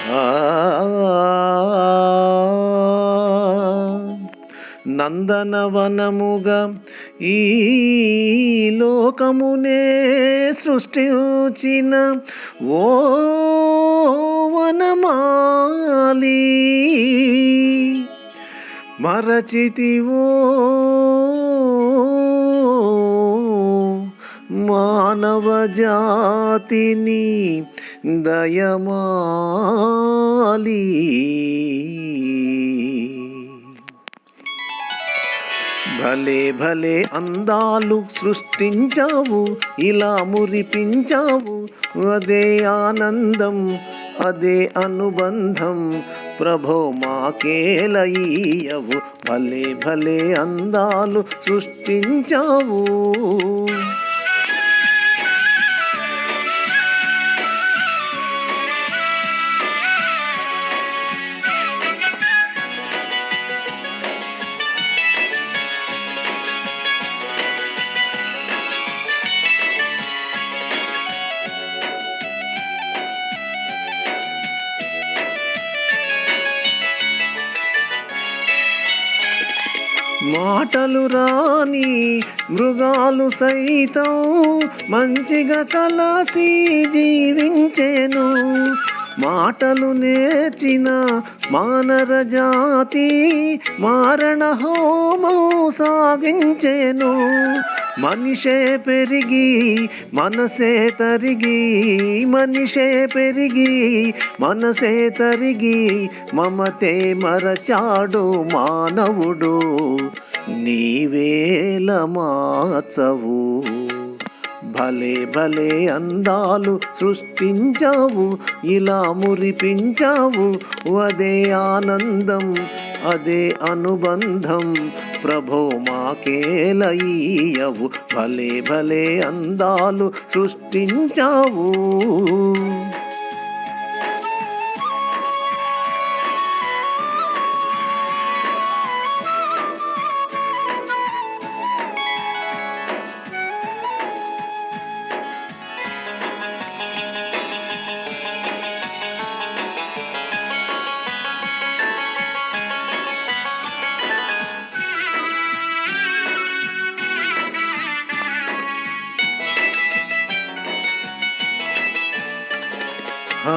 ఆ నందనవనముగా ఈ లోకమునే సృష్టించిన ఓ వనమాలి మరచితివో మానవ జాతిని దయమాలి. భలే భలే అందాలు సృష్టించావు, ఇలా మురిపించావు, అదే ఆనందం, అదే అనుబంధం, ప్రభో మాకేలయ్యవు. భలే భలే అందాలు సృష్టించావు. మాటలు రాని మృగాలు సైతం మంచిగా కలసి జీవించేను. మాటలు నేర్చిన మానవ జాతి మారణ హోమం సాగించేను. మనిషే పెరిగి మనసే తరిగి, మనిషే పెరిగి మనసే తరిగి, మమతే మరచాడు మానవుడు, నీవేల మార్చవు. భలే భలే అందాలు సృష్టించావు, ఇలా మురిపించావు, అదే ఆనందం, అదే అనుబంధం, ప్రభో మాకేలయ్యవు. భలే భలే అందాలు సృష్టించావు. ఆ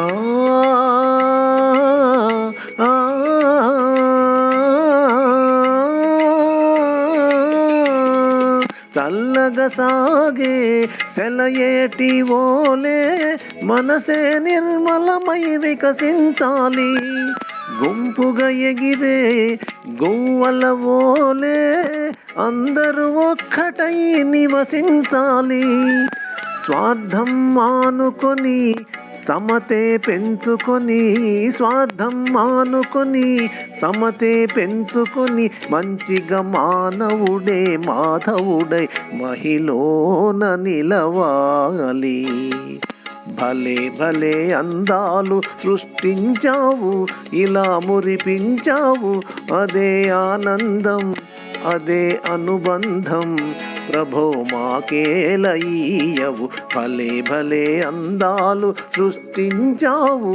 ఆ చల్లగా సాగే సెలయేటి ఓలే మనసే నిర్మలమై వికసించాలి. గుంపుగా ఎగిరే గువ్వల ఓలే అందరూ ఒక్కటై నివసించాలి. స్వార్థం మానుకొని సమతే పెంచుకొని, స్వార్థం మానుకొని సమతే పెంచుకొని, మంచిగా మానవుడే మాధవుడై మహిళన నిలవాలి. భలే భలే అందాలు సృష్టించావు, ఇలా మురిపించావు, అదే ఆనందం, అదే అనుబంధం, ప్రభో మాకేలయ్యవు. భలే భలే అందాలు సృష్టించావు.